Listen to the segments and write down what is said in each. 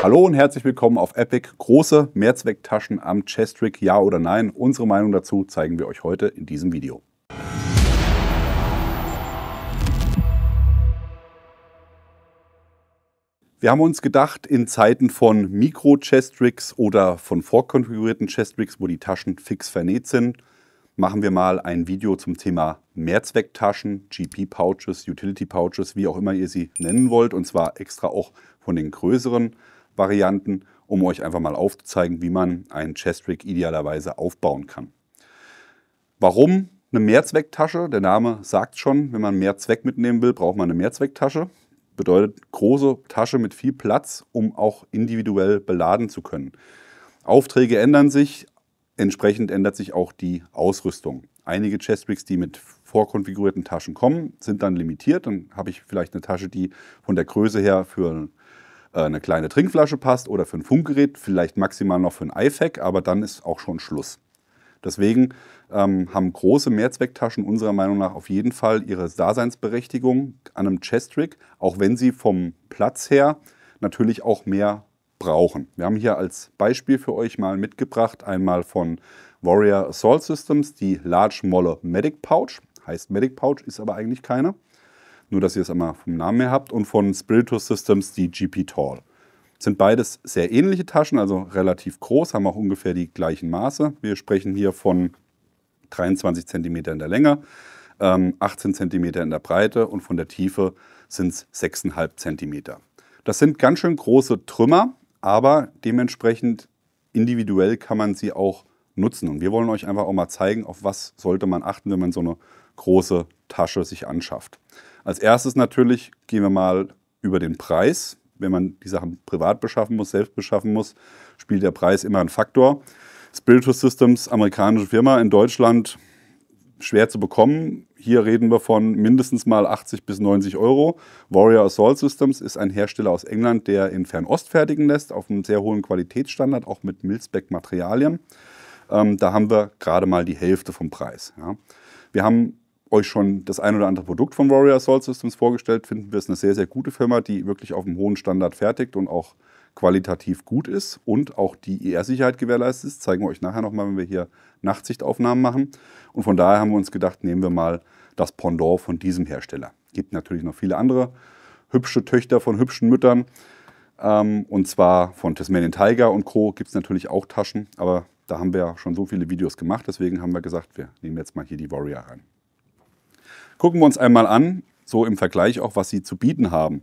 Hallo und herzlich willkommen auf Epic. Große Mehrzwecktaschen am Chestrick, ja oder nein? Unsere Meinung dazu zeigen wir euch heute in diesem Video. Wir haben uns gedacht, in Zeiten von Mikro-Chestricks oder von vorkonfigurierten Chestricks, wo die Taschen fix vernäht sind, machen wir mal ein Video zum Thema Mehrzwecktaschen, GP-Pouches, Utility-Pouches, wie auch immer ihr sie nennen wollt. Und zwar extra auch von den größeren Varianten, um euch einfach mal aufzuzeigen, wie man einen Chestrick idealerweise aufbauen kann. Warum eine Mehrzwecktasche? Der Name sagt schon, wenn man mehr Zweck mitnehmen will, braucht man eine Mehrzwecktasche. Bedeutet große Tasche mit viel Platz, um auch individuell beladen zu können. Aufträge ändern sich, entsprechend ändert sich auch die Ausrüstung. Einige Chestricks, die mit vorkonfigurierten Taschen kommen, sind dann limitiert. Dann habe ich vielleicht eine Tasche, die von der Größe her für eine kleine Trinkflasche passt oder für ein Funkgerät, vielleicht maximal noch für ein iFac, aber dann ist auch schon Schluss. Deswegen haben große Mehrzwecktaschen unserer Meinung nach auf jeden Fall ihre Daseinsberechtigung an einem Chestrick, auch wenn sie vom Platz her natürlich auch mehr brauchen. Wir haben hier als Beispiel für euch mal mitgebracht, einmal von Warrior Assault Systems, die Large Molle Medic Pouch. Heißt Medic Pouch, ist aber eigentlich keine. Nur, dass ihr es einmal vom Namen her habt. Und von Spiritus Systems die GP Tall. Sind beides sehr ähnliche Taschen, also relativ groß, haben auch ungefähr die gleichen Maße. Wir sprechen hier von 23 cm in der Länge, 18 cm in der Breite und von der Tiefe sind es 6,5 cm. Das sind ganz schön große Trümmer, aber dementsprechend individuell kann man sie auch nutzen. Und wir wollen euch einfach auch mal zeigen, auf was sollte man achten, wenn man so eine große Tasche sich anschafft. Als erstes natürlich gehen wir mal über den Preis. Wenn man die Sachen privat beschaffen muss, selbst beschaffen muss, spielt der Preis immer einen Faktor. Spiritus Systems, amerikanische Firma in Deutschland, schwer zu bekommen. Hier reden wir von mindestens mal 80 bis 90 Euro. Warrior Assault Systems ist ein Hersteller aus England, der in Fernost fertigen lässt, auf einem sehr hohen Qualitätsstandard, auch mit Mil-Spec-Materialien. Da haben wir gerade mal die Hälfte vom Preis. Ja. Wir haben euch schon das ein oder andere Produkt von Warrior Assault Systems vorgestellt. Finden wir es eine sehr, sehr gute Firma, die wirklich auf einem hohen Standard fertigt und auch qualitativ gut ist und auch die IR-Sicherheit gewährleistet ist. Zeigen wir euch nachher nochmal, wenn wir hier Nachtsichtaufnahmen machen. Und von daher haben wir uns gedacht, nehmen wir mal das Pendant von diesem Hersteller. Gibt natürlich noch viele andere hübsche Töchter von hübschen Müttern. Und zwar von Tasmanian Tiger und Co. gibt es natürlich auch Taschen, aber da haben wir ja schon so viele Videos gemacht. Deswegen haben wir gesagt, wir nehmen jetzt mal hier die Warrior rein. Gucken wir uns einmal an, so im Vergleich auch, was sie zu bieten haben.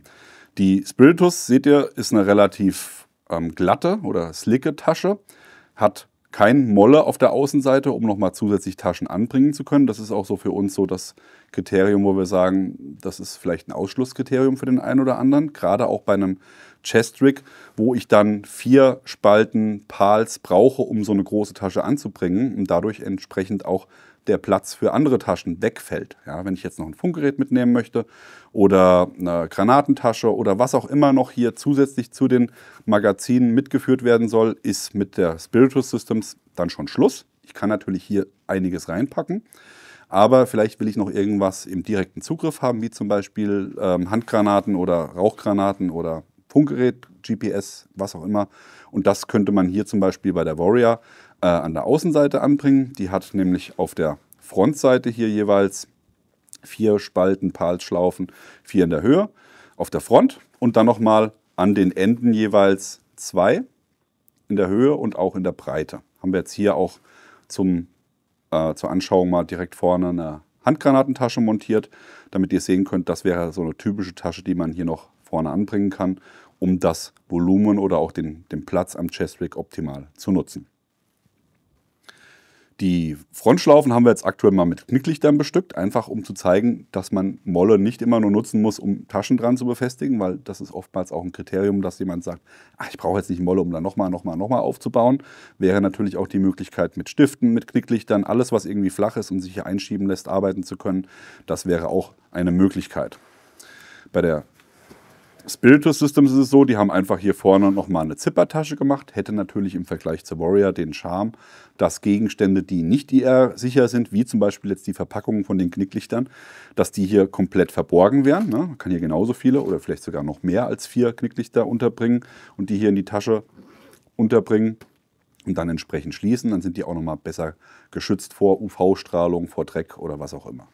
Die Spiritus, seht ihr, ist eine relativ glatte oder slicke Tasche, hat kein Molle auf der Außenseite, um nochmal zusätzlich Taschen anbringen zu können. Das ist auch so für uns so das Kriterium, wo wir sagen, das ist vielleicht ein Ausschlusskriterium für den einen oder anderen. Gerade auch bei einem Chestrick, wo ich dann 4 Spalten Pals brauche, um so eine große Tasche anzubringen und dadurch entsprechend auch der Platz für andere Taschen wegfällt. Ja, wenn ich jetzt noch ein Funkgerät mitnehmen möchte oder eine Granatentasche oder was auch immer noch hier zusätzlich zu den Magazinen mitgeführt werden soll, ist mit der Spiritus Systems dann schon Schluss. Ich kann natürlich hier einiges reinpacken, aber vielleicht will ich noch irgendwas im direkten Zugriff haben, wie zum Beispiel Handgranaten oder Rauchgranaten oder Funkgerät, GPS, was auch immer. Und das könnte man hier zum Beispiel bei der Warrior an der Außenseite anbringen. Die hat nämlich auf der Frontseite hier jeweils 4 Spalten Palsschlaufen, 4 in der Höhe auf der Front und dann nochmal an den Enden jeweils 2 in der Höhe und auch in der Breite. Haben wir jetzt hier auch zur Anschauung mal direkt vorne eine Handgranatentasche montiert, damit ihr sehen könnt, das wäre so eine typische Tasche, die man hier noch vorne anbringen kann, um das Volumen oder auch den Platz am Chestrick optimal zu nutzen. Die Frontschlaufen haben wir jetzt aktuell mal mit Knicklichtern bestückt, einfach um zu zeigen, dass man Molle nicht immer nur nutzen muss, um Taschen dran zu befestigen, weil das ist oftmals auch ein Kriterium, dass jemand sagt, ach, ich brauche jetzt nicht Molle, um dann nochmal aufzubauen. Wäre natürlich auch die Möglichkeit mit Stiften, mit Knicklichtern, alles was irgendwie flach ist und sich hier einschieben lässt, arbeiten zu können. Das wäre auch eine Möglichkeit. Bei der Spiritus Systems ist es so, die haben einfach hier vorne nochmal eine Zippertasche gemacht. Hätte natürlich im Vergleich zur Warrior den Charme, dass Gegenstände, die nicht sicher sind, wie zum Beispiel jetzt die Verpackungen von den Knicklichtern, dass die hier komplett verborgen wären. Ne? Man kann hier genauso viele oder vielleicht sogar noch mehr als 4 Knicklichter unterbringen und die hier in die Tasche unterbringen und dann entsprechend schließen. Dann sind die auch nochmal besser geschützt vor UV-Strahlung, vor Dreck oder was auch immer.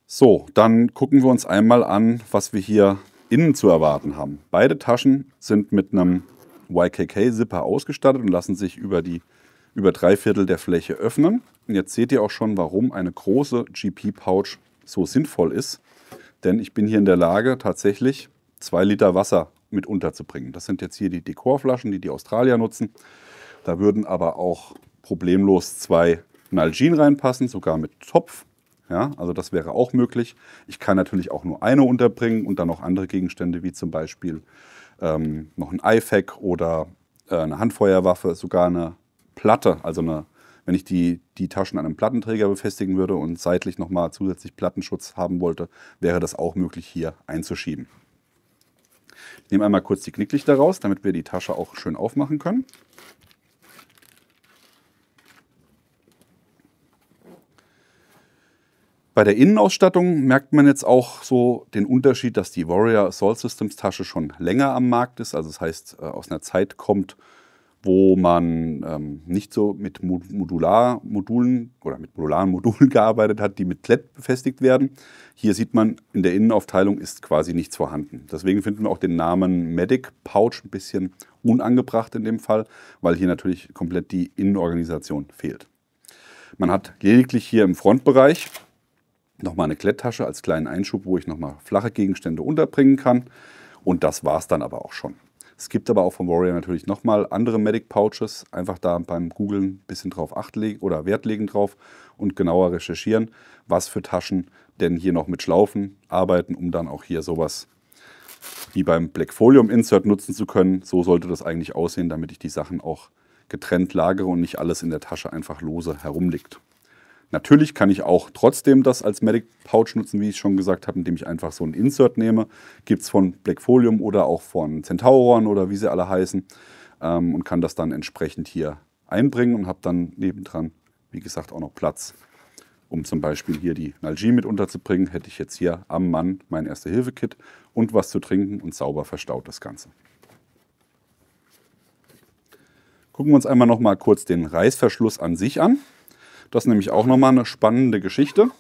So, dann gucken wir uns einmal an, was wir hier innen zu erwarten haben. Beide Taschen sind mit einem YKK-Zipper ausgestattet und lassen sich über 3/4 der Fläche öffnen. Und jetzt seht ihr auch schon, warum eine große GP-Pouch so sinnvoll ist. Denn ich bin hier in der Lage, tatsächlich 2 Liter Wasser mit unterzubringen. Das sind jetzt hier die Dekorflaschen, die die Australier nutzen. Da würden aber auch problemlos 2 Nalgene reinpassen, sogar mit Topf. Ja, also das wäre auch möglich. Ich kann natürlich auch nur eine unterbringen und dann noch andere Gegenstände, wie zum Beispiel noch ein IFAK oder eine Handfeuerwaffe, sogar eine Platte. Also wenn ich die Taschen an einem Plattenträger befestigen würde und seitlich nochmal zusätzlich Plattenschutz haben wollte, wäre das auch möglich, hier einzuschieben. Ich nehme einmal kurz die Knicklichter raus, damit wir die Tasche auch schön aufmachen können. Bei der Innenausstattung merkt man jetzt auch so den Unterschied, dass die Warrior Assault Systems Tasche schon länger am Markt ist. Also das heißt, aus einer Zeit kommt, wo man nicht so mit modularen Modulen gearbeitet hat, die mit Klett befestigt werden. Hier sieht man, in der Innenaufteilung ist quasi nichts vorhanden. Deswegen finden wir auch den Namen Medic Pouch ein bisschen unangebracht in dem Fall, weil hier natürlich komplett die Innenorganisation fehlt. Man hat lediglich hier im Frontbereich nochmal eine Kletttasche als kleinen Einschub, wo ich nochmal flache Gegenstände unterbringen kann. Und das war es dann aber auch schon. Es gibt aber auch von Warrior natürlich nochmal andere Medic Pouches. Einfach da beim Googlen ein bisschen drauf Wert legen drauf und genauer recherchieren, was für Taschen denn hier noch mit Schlaufen arbeiten, um dann auch hier sowas wie beim Blackfolium Insert nutzen zu können. So sollte das eigentlich aussehen, damit ich die Sachen auch getrennt lagere und nicht alles in der Tasche einfach lose herumliegt. Natürlich kann ich auch trotzdem das als Medic Pouch nutzen, wie ich schon gesagt habe, indem ich einfach so ein Insert nehme. Gibt es von Blackfolium oder auch von Centauron oder wie sie alle heißen. Und kann das dann entsprechend hier einbringen und habe dann nebendran, wie gesagt, auch noch Platz, um zum Beispiel hier die Nalgene mit unterzubringen. Hätte ich jetzt hier am Mann mein Erste-Hilfe-Kit und was zu trinken und sauber verstaut das Ganze. Gucken wir uns einmal noch mal kurz den Reißverschluss an sich an. Das ist nämlich auch nochmal eine spannende Geschichte.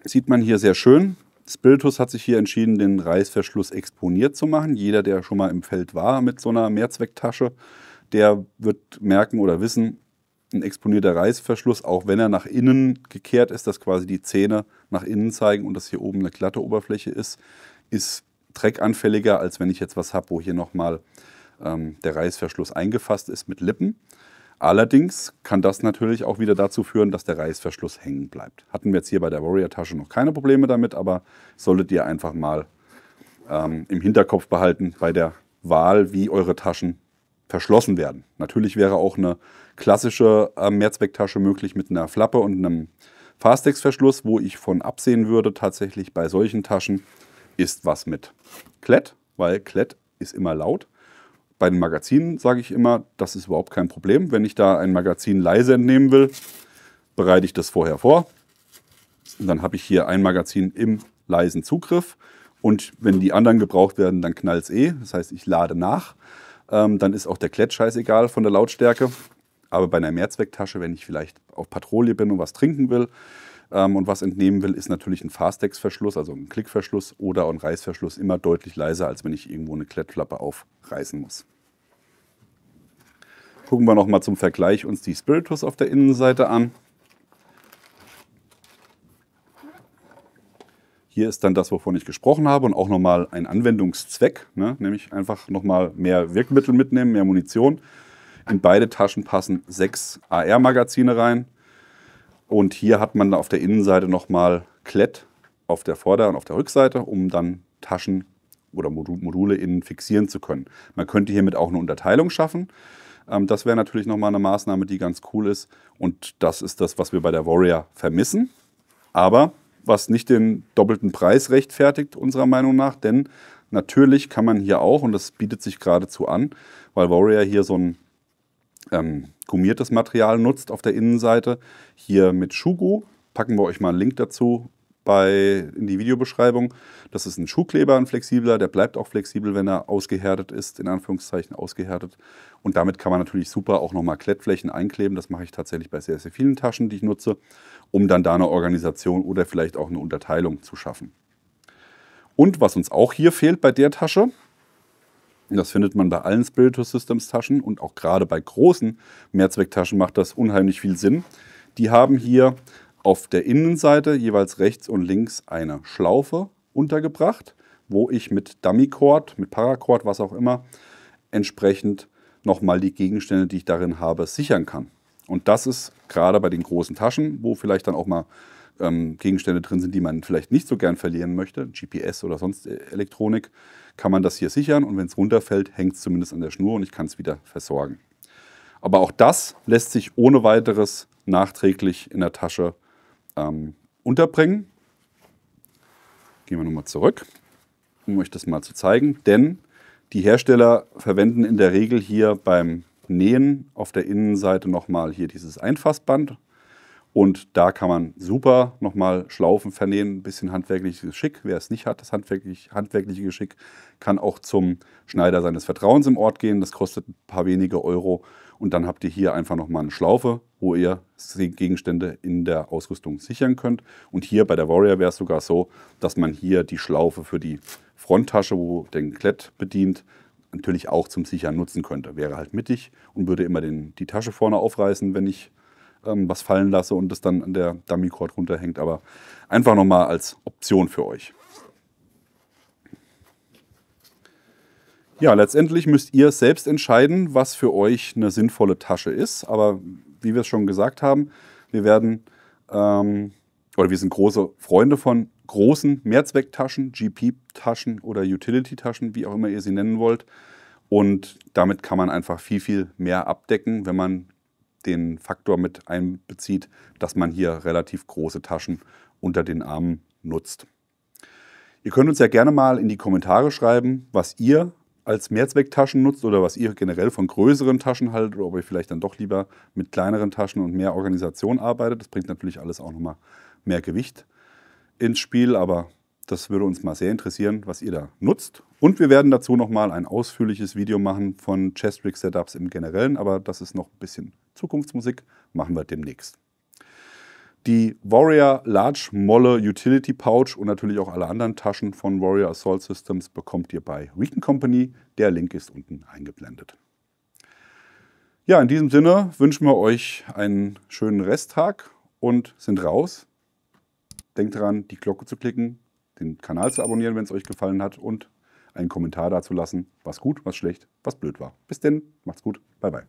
Sieht man hier sehr schön. Spiritus hat sich hier entschieden, den Reißverschluss exponiert zu machen. Jeder, der schon mal im Feld war mit so einer Mehrzwecktasche, der wird merken oder wissen, ein exponierter Reißverschluss, auch wenn er nach innen gekehrt ist, dass quasi die Zähne nach innen zeigen und dass hier oben eine glatte Oberfläche ist dreckanfälliger, als wenn ich jetzt was habe, wo hier nochmal der Reißverschluss eingefasst ist mit Lippen. Allerdings kann das natürlich auch wieder dazu führen, dass der Reißverschluss hängen bleibt. Hatten wir jetzt hier bei der Warrior-Tasche noch keine Probleme damit, aber solltet ihr einfach mal im Hinterkopf behalten bei der Wahl, wie eure Taschen verschlossen werden. Natürlich wäre auch eine klassische Mehrzwecktasche möglich mit einer Flappe und einem Fastex-Verschluss, wo ich von absehen würde, tatsächlich bei solchen Taschen ist was mit Klett, weil Klett ist immer laut. Bei den Magazinen sage ich immer, das ist überhaupt kein Problem. Wenn ich da ein Magazin leise entnehmen will, bereite ich das vorher vor. Und dann habe ich hier ein Magazin im leisen Zugriff. Und wenn die anderen gebraucht werden, dann knallt es Das heißt, ich lade nach. Dann ist auch der Klett scheißegal von der Lautstärke. Aber bei einer Mehrzwecktasche, wenn ich vielleicht auf Patrouille bin und was trinken will und was entnehmen will, ist natürlich ein Fastex-Verschluss, also ein Klickverschluss oder ein Reißverschluss immer deutlich leiser, als wenn ich irgendwo eine Klettflappe aufreißen muss. Gucken wir nochmal zum Vergleich uns die Spiritus auf der Innenseite an. Hier ist dann das, wovon ich gesprochen habe und auch nochmal ein Anwendungszweck, ne? Nämlich einfach nochmal mehr Wirkmittel mitnehmen, mehr Munition. In beide Taschen passen 6 AR-Magazine rein. Und hier hat man auf der Innenseite nochmal Klett auf der Vorder- und auf der Rückseite, um dann Taschen oder Module innen fixieren zu können. Man könnte hiermit auch eine Unterteilung schaffen. Das wäre natürlich nochmal eine Maßnahme, die ganz cool ist. Und das ist das, was wir bei der Warrior vermissen. Aber was nicht den doppelten Preis rechtfertigt, unserer Meinung nach. Denn natürlich kann man hier auch, und das bietet sich geradezu an, weil Warrior hier so ein gummiertes Material nutzt auf der Innenseite, hier mit Schuhgu. Packen wir euch mal einen Link dazu in die Videobeschreibung. Das ist ein Schuhkleber, ein flexibler, der bleibt auch flexibel, wenn er ausgehärtet ist, in Anführungszeichen ausgehärtet. Und damit kann man natürlich super auch nochmal Klettflächen einkleben. Das mache ich tatsächlich bei sehr, sehr vielen Taschen, die ich nutze, um dann da eine Organisation oder vielleicht auch eine Unterteilung zu schaffen. Und was uns auch hier fehlt bei der Tasche, das findet man bei allen Spiritus Systems Taschen und auch gerade bei großen Mehrzwecktaschen macht das unheimlich viel Sinn. Die haben hier auf der Innenseite jeweils rechts und links eine Schlaufe untergebracht, wo ich mit Dummy-Cord, mit Paracord, was auch immer, entsprechend nochmal die Gegenstände, die ich darin habe, sichern kann. Und das ist gerade bei den großen Taschen, wo vielleicht dann auch mal Gegenstände drin sind, die man vielleicht nicht so gern verlieren möchte, GPS oder sonst Elektronik, kann man das hier sichern und wenn es runterfällt, hängt es zumindest an der Schnur und ich kann es wieder versorgen. Aber auch das lässt sich ohne weiteres nachträglich in der Tasche unterbringen. Gehen wir nochmal zurück, um euch das mal zu zeigen. Denn die Hersteller verwenden in der Regel hier beim Nähen auf der Innenseite nochmal hier dieses Einfassband. Und da kann man super nochmal Schlaufen vernähen, ein bisschen handwerkliches Geschick. Wer es nicht hat, das handwerkliche Geschick, kann auch zum Schneider seines Vertrauens im Ort gehen. Das kostet ein paar wenige Euro. Und dann habt ihr hier einfach nochmal eine Schlaufe, wo ihr Gegenstände in der Ausrüstung sichern könnt. Und hier bei der Warrior wäre es sogar so, dass man hier die Schlaufe für die Fronttasche, wo den Klett bedient, natürlich auch zum Sichern nutzen könnte. Wäre halt mittig und würde immer die Tasche vorne aufreißen, wenn ich was fallen lasse und das dann an der Dummy-Cord runterhängt. Aber einfach nochmal als Option für euch. Ja, letztendlich müsst ihr selbst entscheiden, was für euch eine sinnvolle Tasche ist. Aber wie wir es schon gesagt haben, wir sind große Freunde von großen Mehrzwecktaschen, GP-Taschen oder Utility-Taschen, wie auch immer ihr sie nennen wollt. Und damit kann man einfach viel, viel mehr abdecken, wenn man den Faktor mit einbezieht, dass man hier relativ große Taschen unter den Armen nutzt. Ihr könnt uns ja gerne mal in die Kommentare schreiben, was ihr als Mehrzwecktaschen nutzt oder was ihr generell von größeren Taschen haltet oder ob ihr vielleicht dann doch lieber mit kleineren Taschen und mehr Organisation arbeitet. Das bringt natürlich alles auch nochmal mehr Gewicht ins Spiel, aber das würde uns mal sehr interessieren, was ihr da nutzt. Und wir werden dazu nochmal ein ausführliches Video machen von Chest-Rig-Setups im Generellen, aber das ist noch ein bisschen Zukunftsmusik, machen wir demnächst. Die Warrior Large Molle Utility Pouch und natürlich auch alle anderen Taschen von Warrior Assault Systems bekommt ihr bei Riken Company. Der Link ist unten eingeblendet. Ja, in diesem Sinne wünschen wir euch einen schönen Resttag und sind raus. Denkt daran, die Glocke zu klicken, den Kanal zu abonnieren, wenn es euch gefallen hat und einen Kommentar dazu lassen, was gut, was schlecht, was blöd war. Bis denn, macht's gut, bye bye.